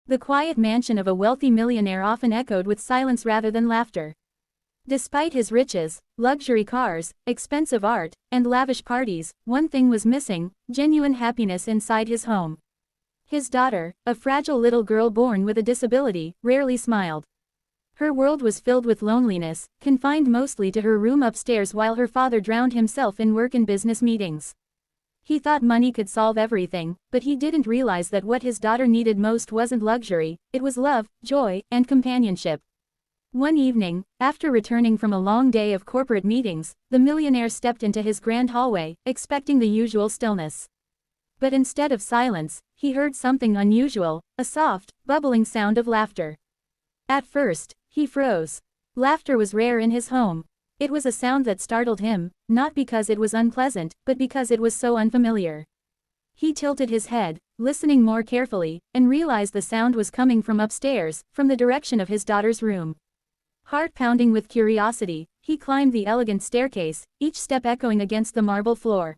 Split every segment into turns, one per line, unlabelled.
The quiet mansion of a wealthy millionaire often echoed with silence rather than laughter. Despite his riches, luxury cars, expensive art, and lavish parties, one thing was missing: genuine happiness inside his home. His daughter, a fragile little girl born with a disability, rarely smiled. Her world was filled with loneliness, confined mostly to her room upstairs while her father drowned himself in work and business meetings. He thought money could solve everything, but he didn't realize that what his daughter needed most wasn't luxury, it was love, joy, and companionship. One evening, after returning from a long day of corporate meetings, the millionaire stepped into his grand hallway, expecting the usual stillness. But instead of silence, he heard something unusual: a soft, bubbling sound of laughter. At first, he froze. Laughter was rare in his home. It was a sound that startled him, not because it was unpleasant, but because it was so unfamiliar. He tilted his head, listening more carefully, and realized the sound was coming from upstairs, from the direction of his daughter's room. Heart pounding with curiosity, he climbed the elegant staircase, each step echoing against the marble floor.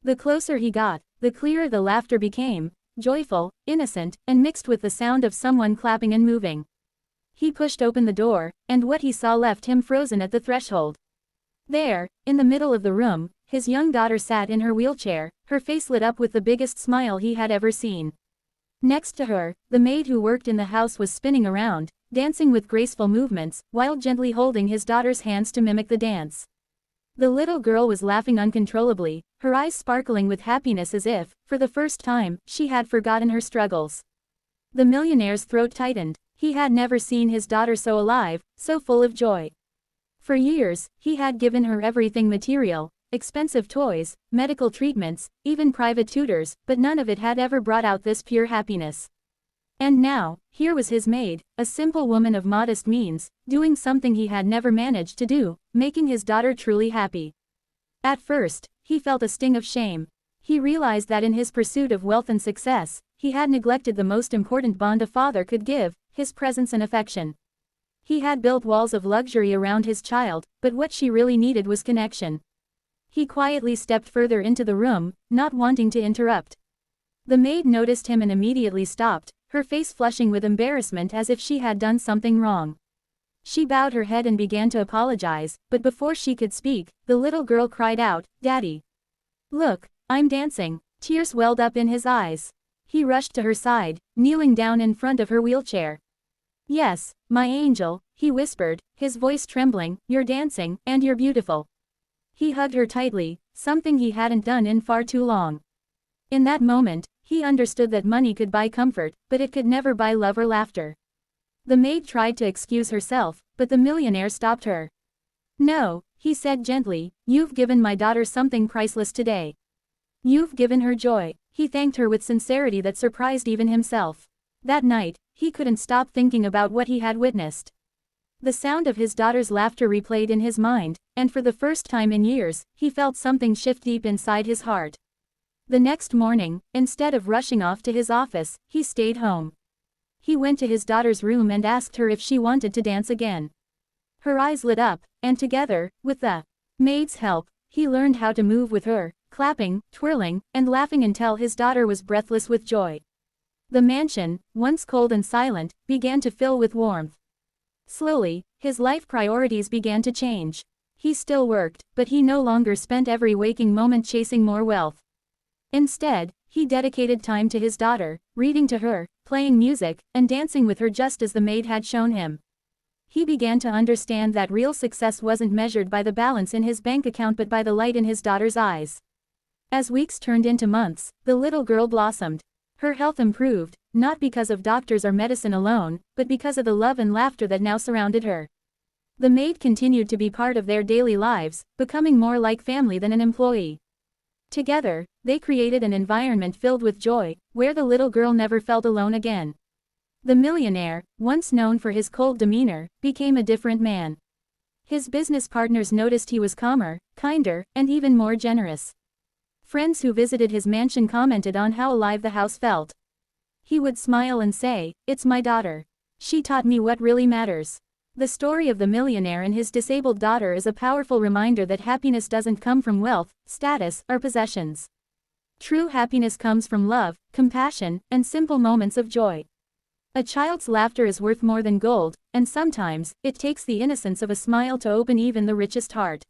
The closer he got, the clearer the laughter became, joyful, innocent, and mixed with the sound of someone clapping and moving. He pushed open the door, and what he saw left him frozen at the threshold. There, in the middle of the room, his young daughter sat in her wheelchair, her face lit up with the biggest smile he had ever seen. Next to her, the maid who worked in the house was spinning around, dancing with graceful movements, while gently holding his daughter's hands to mimic the dance. The little girl was laughing uncontrollably, her eyes sparkling with happiness as if, for the first time, she had forgotten her struggles. The millionaire's throat tightened. He had never seen his daughter so alive, so full of joy. For years, he had given her everything material: expensive toys, medical treatments, even private tutors, but none of it had ever brought out this pure happiness. And now, here was his maid, a simple woman of modest means, doing something he had never managed to do, making his daughter truly happy. At first, he felt a sting of shame. He realized that in his pursuit of wealth and success, he had neglected the most important bond a father could give: his presence and affection. He had built walls of luxury around his child, but what she really needed was connection. He quietly stepped further into the room, not wanting to interrupt. The maid noticed him and immediately stopped, her face flushing with embarrassment as if she had done something wrong. She bowed her head and began to apologize, but before she could speak, the little girl cried out, "Daddy! Look, I'm dancing." Tears welled up in his eyes. He rushed to her side, kneeling down in front of her wheelchair. "Yes, my angel," he whispered, his voice trembling, "you're dancing, and you're beautiful." He hugged her tightly, something he hadn't done in far too long. In that moment, he understood that money could buy comfort, but it could never buy love or laughter. The maid tried to excuse herself, but the millionaire stopped her. "No," he said gently, "you've given my daughter something priceless today. You've given her joy." He thanked her with sincerity that surprised even himself. That night, he couldn't stop thinking about what he had witnessed. The sound of his daughter's laughter replayed in his mind, and for the first time in years, he felt something shift deep inside his heart. The next morning, instead of rushing off to his office, he stayed home. He went to his daughter's room and asked her if she wanted to dance again. Her eyes lit up, and together, with the maid's help, he learned how to move with her, clapping, twirling, and laughing until his daughter was breathless with joy. The mansion, once cold and silent, began to fill with warmth. Slowly, his life priorities began to change. He still worked, but he no longer spent every waking moment chasing more wealth. Instead, he dedicated time to his daughter, reading to her, playing music, and dancing with her just as the maid had shown him. He began to understand that real success wasn't measured by the balance in his bank account but by the light in his daughter's eyes. As weeks turned into months, the little girl blossomed. Her health improved, not because of doctors or medicine alone, but because of the love and laughter that now surrounded her. The maid continued to be part of their daily lives, becoming more like family than an employee. Together, they created an environment filled with joy, where the little girl never felt alone again. The millionaire, once known for his cold demeanor, became a different man. His business partners noticed he was calmer, kinder, and even more generous. Friends who visited his mansion commented on how alive the house felt. He would smile and say, "It's my daughter. She taught me what really matters." The story of the millionaire and his disabled daughter is a powerful reminder that happiness doesn't come from wealth, status, or possessions. True happiness comes from love, compassion, and simple moments of joy. A child's laughter is worth more than gold, and sometimes, it takes the innocence of a smile to open even the richest heart.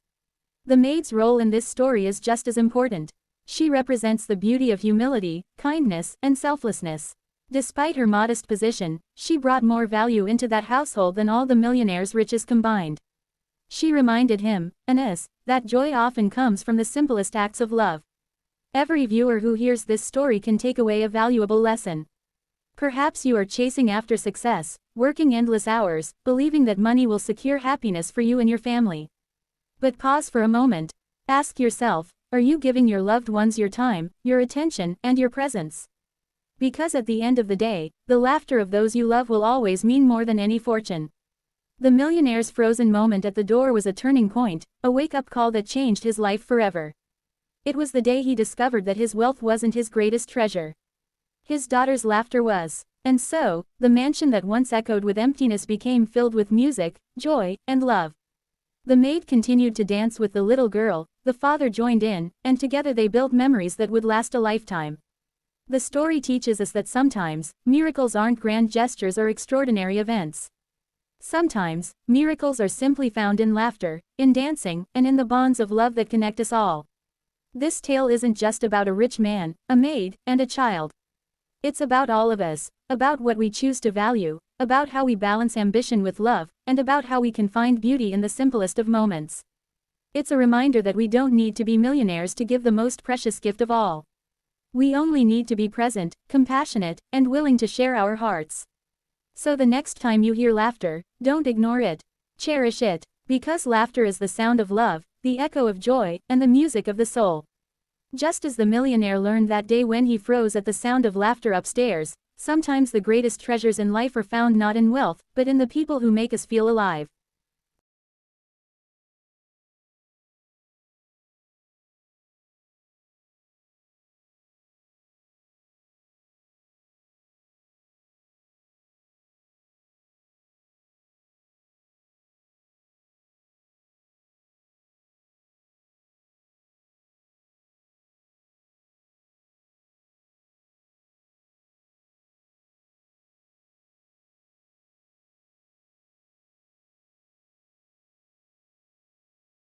The maid's role in this story is just as important. She represents the beauty of humility, kindness, and selflessness. Despite her modest position, she brought more value into that household than all the millionaire's riches combined. She reminded him, Anas, that joy often comes from the simplest acts of love. Every viewer who hears this story can take away a valuable lesson. Perhaps you are chasing after success, working endless hours, believing that money will secure happiness for you and your family. But pause for a moment. Ask yourself, are you giving your loved ones your time, your attention, and your presence? Because at the end of the day, the laughter of those you love will always mean more than any fortune. The millionaire's frozen moment at the door was a turning point, a wake-up call that changed his life forever. It was the day he discovered that his wealth wasn't his greatest treasure. His daughter's laughter was. And so, the mansion that once echoed with emptiness became filled with music, joy, and love. The maid continued to dance with the little girl, the father joined in, and together they built memories that would last a lifetime. The story teaches us that sometimes, miracles aren't grand gestures or extraordinary events. Sometimes, miracles are simply found in laughter, in dancing, and in the bonds of love that connect us all. This tale isn't just about a rich man, a maid, and a child. It's about all of us, about what we choose to value, about how we balance ambition with love, and about how we can find beauty in the simplest of moments. It's a reminder that we don't need to be millionaires to give the most precious gift of all. We only need to be present, compassionate, and willing to share our hearts. So the next time you hear laughter, don't ignore it. Cherish it. Because laughter is the sound of love, the echo of joy, and the music of the soul. Just as the millionaire learned that day when he froze at the sound of laughter upstairs, sometimes the greatest treasures in life are found not in wealth, but in the people who make us feel alive.